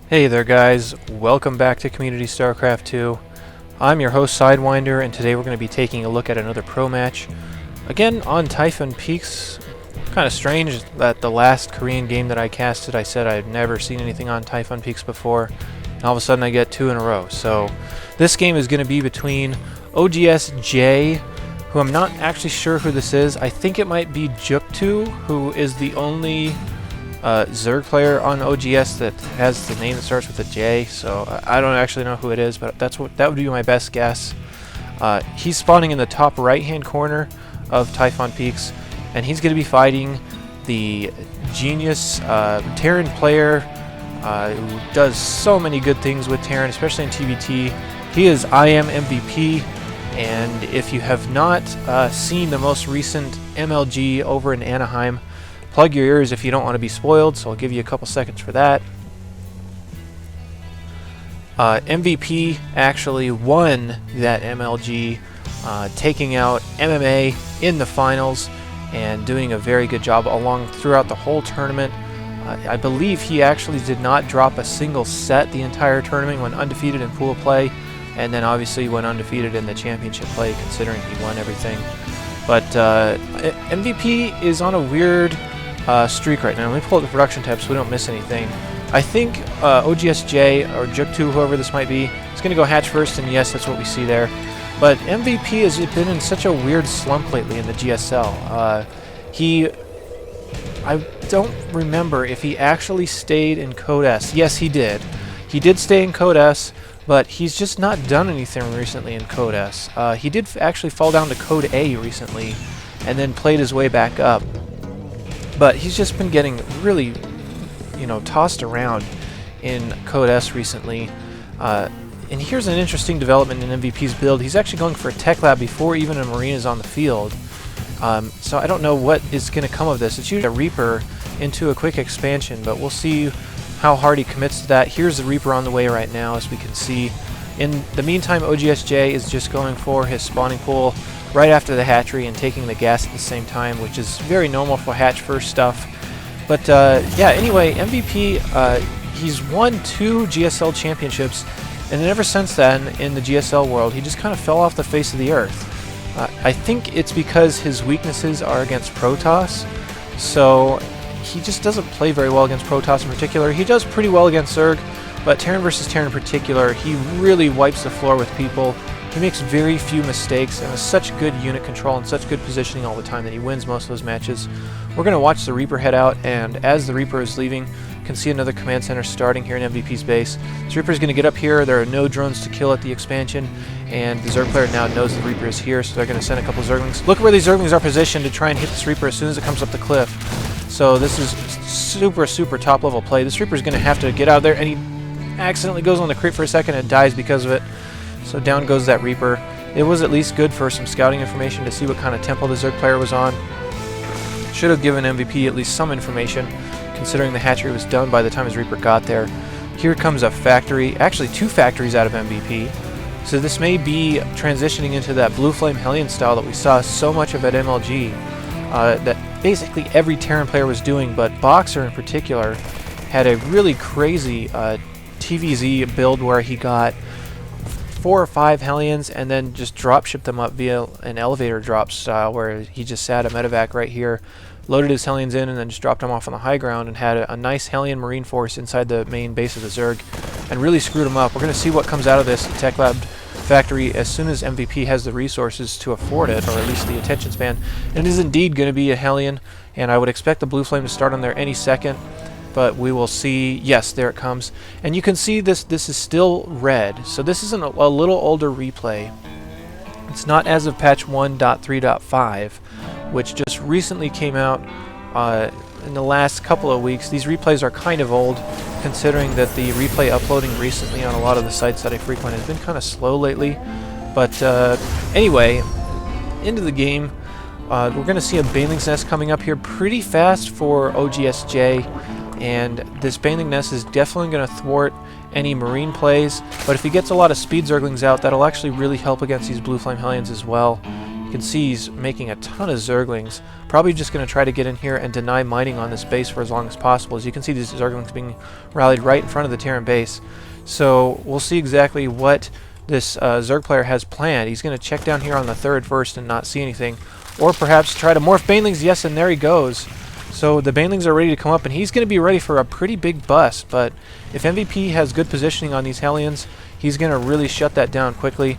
Hey there guys, welcome back to Community Starcraft 2. I'm your host Sidewinder, and today we're going to be taking a look at another pro match. Again on Typhon Peaks. Kind of strange that the last Korean game that I casted I said I'd never seen anything on Typhon Peaks before, and all of a sudden I get two in a row. So this game is going to be between oGsJ, who I'm not actually sure who this is. I think it might be Juk2, who is the only Zerg player on OGS that has the name that starts with a J, so I don't actually know who it is, but that would be my best guess. He's spawning in the top right hand corner of Typhon Peaks, and he's going to be fighting the genius Terran player who does so many good things with Terran, especially in TVT. He is IMMvp, and if you have not seen the most recent MLG over in Anaheim, plug your ears if you don't want to be spoiled, so I'll give you a couple seconds for that. MVP actually won that MLG, taking out MMA in the finals and doing a very good job throughout the whole tournament. I believe he actually did not drop a single set the entire tournament, went undefeated in pool play, and then obviously went undefeated in the championship play considering he won everything. But MVP is on a weird streak right now. Let me pull up the production tab so we don't miss anything. I think oGsJ or Juk2, whoever this might be, is going to go hatch first, and yes, that's what we see there. But MVP has been in such a weird slump lately in the GSL. I don't remember if he actually stayed in Code S. Yes, he did. He did stay in Code S, but he's just not done anything recently in Code S. He did actually fall down to Code A recently, and then played his way back up. But he's just been getting really, tossed around in Code S recently. And here's an interesting development in MVP's build. He's actually going for a tech lab before even a Marine is on the field. So I don't know what is going to come of this. It's usually a Reaper into a quick expansion, but we'll see how hard he commits to that. Here's the Reaper on the way right now, as we can see. In the meantime, oGsJ is just going for his spawning pool right after the hatchery and taking the gas at the same time, which is very normal for hatch first stuff. But yeah, anyway, MVP, he's won 2 GSL championships, and ever since then in the GSL world he just kind of fell off the face of the earth. I think it's because his weaknesses are against Protoss, so he just doesn't play very well against Protoss in particular. He does pretty well against Zerg, but Terran versus Terran in particular, he really wipes the floor with people. He makes very few mistakes and has such good unit control and such good positioning all the time that he wins most of those matches. We're going to watch the Reaper head out, and as the Reaper is leaving, you can see another command center starting here in MVP's base. This Reaper is going to get up here. There are no drones to kill at the expansion, and the Zerg player now knows the Reaper is here, so they're going to send a couple Zerglings. Look at where these Zerglings are positioned to try and hit this Reaper as soon as it comes up the cliff. So this is super top level play. This Reaper is going to have to get out of there, and he accidentally goes on the crit for a second and dies because of it. So down goes that Reaper. It was at least good for some scouting information to see what kind of tempo the Zerg player was on. Should have given MVP at least some information, considering the hatchery was done by the time his Reaper got there. Here comes a factory, actually 2 factories out of MVP. So this may be transitioning into that Blue Flame Hellion style that we saw so much of at MLG, that basically every Terran player was doing, but Boxer in particular had a really crazy TVZ build where he got 4 or 5 Hellions and then just drop shipped them up via an elevator drop style, where he just sat a medevac right here, loaded his Hellions in, and then just dropped them off on the high ground and had a nice Hellion Marine force inside the main base of the Zerg and really screwed him up. We're going to see what comes out of this Tech Lab factory as soon as MVP has the resources to afford it, or at least the attention span. And it is indeed going to be a Hellion, and I would expect the Blue Flame to start on there any second. But we will see. Yes, there it comes. And you can see this is still red. So this is a little older replay. It's not as of patch 1.3.5, which just recently came out in the last couple of weeks. These replays are kind of old, considering that the replay uploading recently on a lot of the sites that I frequent has been kind of slow lately. But anyway, into the game. We're going to see a Baneling's Nest coming up here pretty fast for oGsJ. And this Baneling Nest is definitely going to thwart any Marine plays, but if he gets a lot of speed Zerglings out, that'll actually really help against these Blue Flame Hellions as well. You can see he's making a ton of Zerglings. Probably just going to try to get in here and deny mining on this base for as long as possible. As you can see, these Zerglings being rallied right in front of the Terran base. So we'll see exactly what this Zerg player has planned. He's going to check down here on the third first and not see anything. Or perhaps try to morph Banelings. Yes, and there he goes. So the Banelings are ready to come up, and he's going to be ready for a pretty big bust. But if MVP has good positioning on these Hellions, he's going to really shut that down quickly.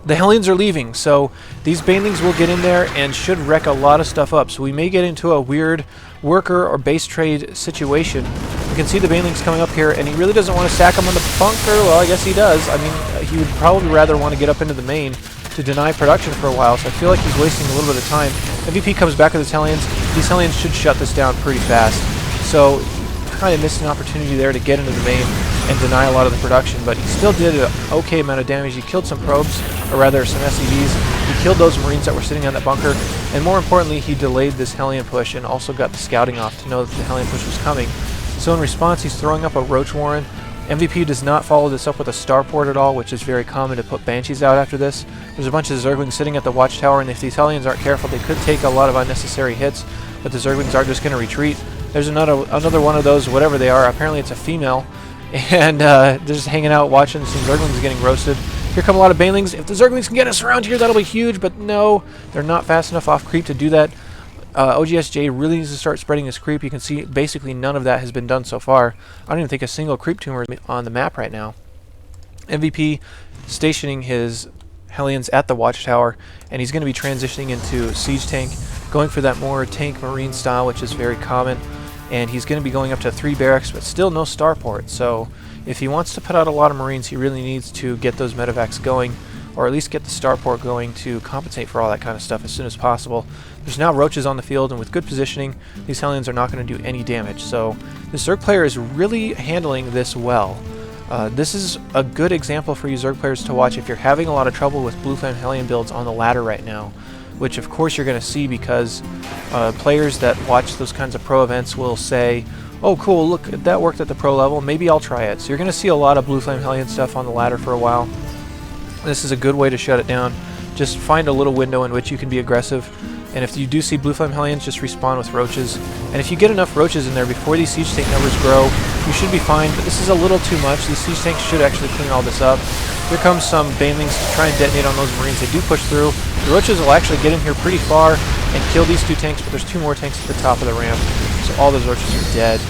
The Hellions are leaving, so these Banelings will get in there and should wreck a lot of stuff up. So we may get into a weird worker or base trade situation. You can see the Banelings coming up here, and he really doesn't want to sack them on the bunker. Well, I guess he does. I mean, he would probably rather want to get up into the main to deny production for a while, so I feel like he's wasting a little bit of time. MVP comes back with his Hellions. These Hellions should shut this down pretty fast. So he kind of missed an opportunity there to get into the main and deny a lot of the production, but he still did an okay amount of damage. He killed some probes, or rather some SCVs. He killed those Marines that were sitting on that bunker, and more importantly, he delayed this Hellion push and also got the scouting off to know that the Hellion push was coming. So in response, he's throwing up a Roach Warren. MVP does not follow this up with a starport at all, which is very common to put Banshees out after this. There's a bunch of Zerglings sitting at the watchtower, and if these Hellions aren't careful, they could take a lot of unnecessary hits, but the Zerglings are just going to retreat. There's another one of those, whatever they are. Apparently it's a female, and they're just hanging out watching some Zerglings getting roasted. Here come a lot of Banelings. If the Zerglings can get us around here, that'll be huge, but no, they're not fast enough off creep to do that. oGsJ really needs to start spreading his creep. You can see basically none of that has been done so far. I don't even think a single creep tumor is on the map right now. MVP stationing his Hellions at the watchtower, and he's going to be transitioning into siege tank, going for that more tank marine style, which is very common. And he's going to be going up to 3 barracks, but still no starport. So if he wants to put out a lot of Marines, he really needs to get those medevacs going, or at least get the starport going to compensate for all that kind of stuff as soon as possible. There's now roaches on the field, and with good positioning, these Hellions are not going to do any damage. So the Zerg player is really handling this well. This is a good example for you Zerg players to watch if you're having a lot of trouble with Blue Flame Hellion builds on the ladder right now, which of course you're going to see because players that watch those kinds of pro events will say, oh cool, look, that worked at the pro level, maybe I'll try it. So you're going to see a lot of Blue Flame Hellion stuff on the ladder for a while. This is a good way to shut it down. Just find a little window in which you can be aggressive, and if you do see Blue Flame Hellions, just respawn with roaches. And if you get enough roaches in there before these siege tank numbers grow, you should be fine, but this is a little too much. These siege tanks should actually clean all this up. Here comes some Banelings to try and detonate on those Marines. They do push through. The roaches will actually get in here pretty far and kill these 2 tanks, but there's 2 more tanks at the top of the ramp, so all those roaches are dead.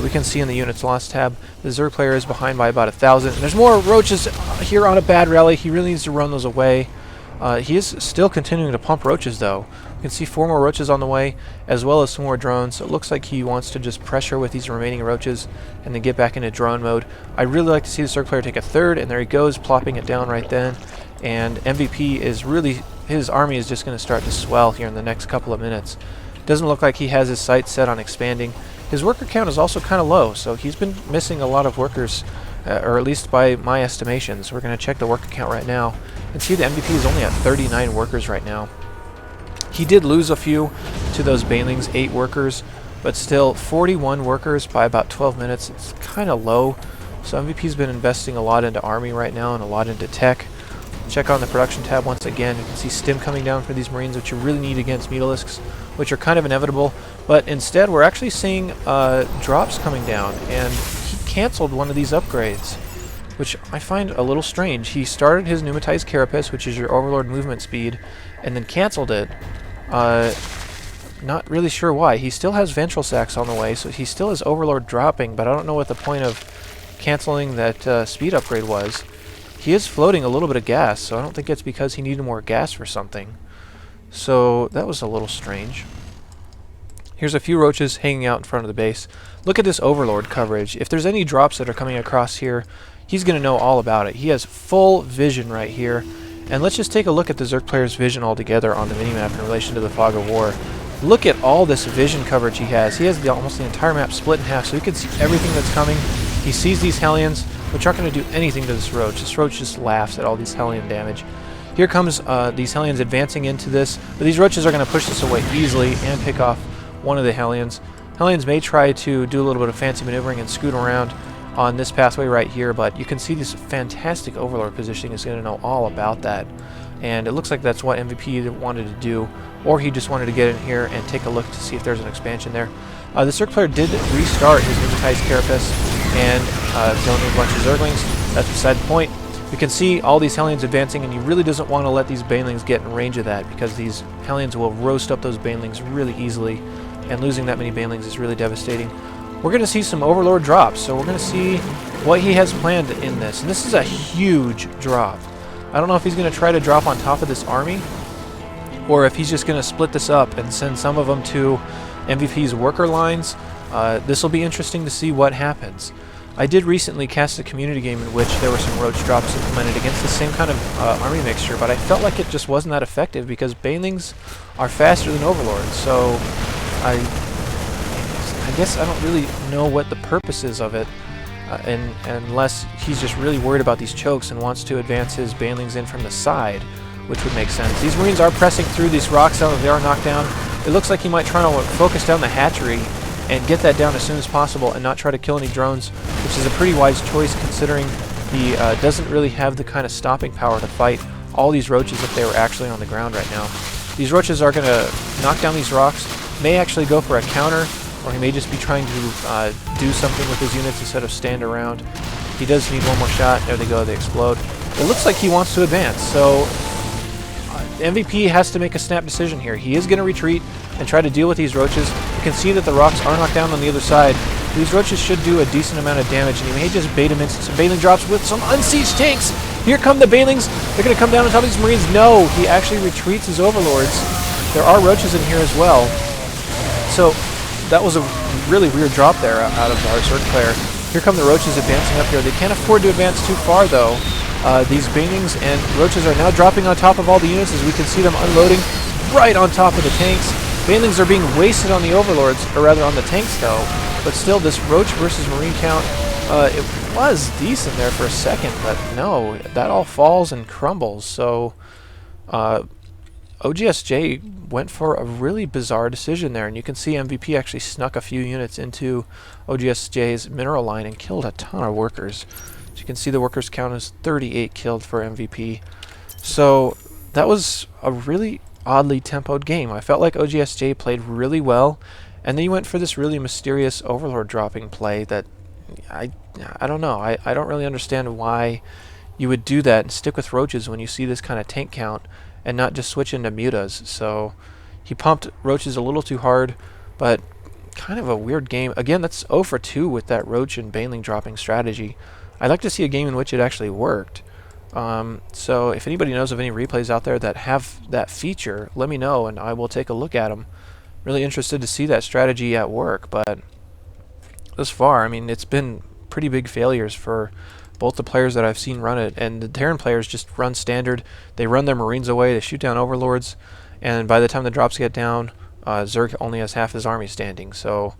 We can see in the units lost tab, the Zerg player is behind by about 1,000. There's more roaches here on a bad rally. He really needs to run those away. He is still continuing to pump roaches though. You can see 4 more roaches on the way, as well as some more drones. So it looks like he wants to just pressure with these remaining roaches and then get back into drone mode. I'd really like to see the Zerg player take a third, and there he goes, plopping it down right then. And MVP is really, his army is just going to start to swell here in the next couple of minutes. Doesn't look like he has his sights set on expanding. His worker count is also kind of low, so he's been missing a lot of workers, or at least by my estimations. We're going to check the worker count right now and see the MVP is only at 39 workers right now. He did lose a few to those Banelings, 8 workers, but still 41 workers by about 12 minutes. It's kind of low, so MVP's been investing a lot into army right now and a lot into tech. Check on the production tab once again. You can see stim coming down for these Marines, which you really need against Mutalisks, which are kind of inevitable, but instead we're actually seeing drops coming down, and he canceled one of these upgrades, which I find a little strange. He started his Pneumatized Carapace, which is your Overlord movement speed, and then canceled it. Not really sure why. He still has Ventral Sacs on the way, so he still has Overlord dropping, but I don't know what the point of canceling that speed upgrade was. He is floating a little bit of gas, so I don't think it's because he needed more gas for something. So that was a little strange. Here's a few roaches hanging out in front of the base. Look at this Overlord coverage. If there's any drops that are coming across here, he's going to know all about it. He has full vision right here. And let's just take a look at the Zerg player's vision altogether on the minimap in relation to the Fog of War. Look at all this vision coverage he has. He has almost the entire map split in half, so he can see everything that's coming. He sees these Hellions, which aren't going to do anything to this roach. This roach just laughs at all these Hellion damage. Here comes these Hellions advancing into this, but these roaches are going to push this away easily and pick off one of the Hellions. Hellions may try to do a little bit of fancy maneuvering and scoot around on this pathway right here, but you can see this fantastic Overlord positioning is going to know all about that. and it looks like that's what MVP wanted to do, or he just wanted to get in here and take a look to see if there's an expansion there. The Circ player did restart his Mimikai's Carapace and donate a bunch of Zerglings. That's beside the point. We can see all these Hellions advancing, and he really doesn't want to let these Banelings get in range of that, because these Hellions will roast up those Banelings really easily, and losing that many Banelings is really devastating. We're going to see some Overlord drops, so we're going to see what he has planned in this. And this is a huge drop. I don't know if he's going to try to drop on top of this army, or if he's just going to split this up and send some of them to MVP's worker lines. This will be interesting to see what happens. I did recently cast a community game in which there were some roach drops implemented against the same kind of army mixture, but I felt like it just wasn't that effective because Banelings are faster than Overlords, so I guess I don't really know what the purpose is of it, unless he's just really worried about these chokes and wants to advance his Banelings in from the side, which would make sense. These Marines are pressing through these rocks now that they are knocked down. It looks like he might try to focus down the hatchery and get that down as soon as possible and not try to kill any drones, which is a pretty wise choice considering he doesn't really have the kind of stopping power to fight all these roaches if they were actually on the ground right now. These roaches are going to knock down these rocks, may actually go for a counter, or he may just be trying to do something with his units instead of stand around. He does need one more shot. There they go, they explode. It looks like he wants to advance, so MVP has to make a snap decision here. He is going to retreat and try to deal with these roaches. You can see that the rocks are knocked down on the other side. These roaches should do a decent amount of damage, and he may just bait him into some Baneling drops with some unsieged tanks. Here come the Banelings. They're going to come down on top of these Marines. No, he actually retreats his Overlords. There are roaches in here as well. So that was a really weird drop there out of our Zerg player. Here come the roaches advancing up here. They can't afford to advance too far, though. These Banelings and roaches are now dropping on top of all the units, as we can see them unloading right on top of the tanks. Banelings are being wasted on the Overlords, or rather on the tanks, though. But still, this roach versus Marine count, it was decent there for a second, but no, that all falls and crumbles. So oGsJ went for a really bizarre decision there, and you can see MVP actually snuck a few units into oGsJ's mineral line and killed a ton of workers. As you can see, the workers count is 38 killed for MVP. So that was a really oddly tempoed game. I felt like oGsJ played really well, and then he went for this really mysterious Overlord dropping play that I don't know. I don't really understand why you would do that and stick with roaches when you see this kind of tank count and not just switch into mutas. So he pumped roaches a little too hard, but kind of a weird game. Again, that's 0 for 2 with that roach and Baneling dropping strategy. I'd like to see a game in which it actually worked. So if anybody knows of any replays out there that have that feature, let me know and I will take a look at them. Really interested to see that strategy at work, but thus far, I mean, it's been pretty big failures for both the players that I've seen run it, and the Terran players just run standard. They run their Marines away, they shoot down Overlords, and by the time the drops get down, Zerg only has half his army standing. So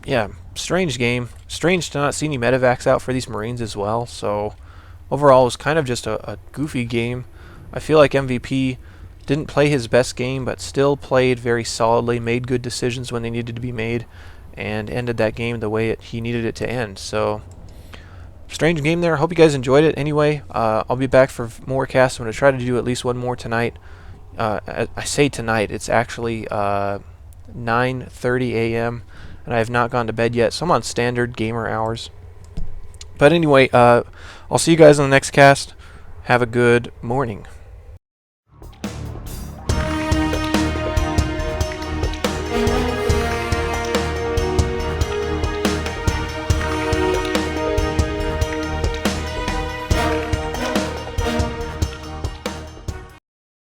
yeah, strange game. Strange to not see any medevacs out for these Marines as well. So overall, it was kind of just a goofy game. I feel like MVP didn't play his best game, but still played very solidly, made good decisions when they needed to be made, and ended that game the way he needed it to end. So strange game there. Hope you guys enjoyed it. Anyway, I'll be back for more casts. I'm going to try to do at least one more tonight. I say tonight. It's actually 9:30 a.m. and I have not gone to bed yet, so I'm on standard gamer hours. But anyway, I'll see you guys on the next cast. Have a good morning.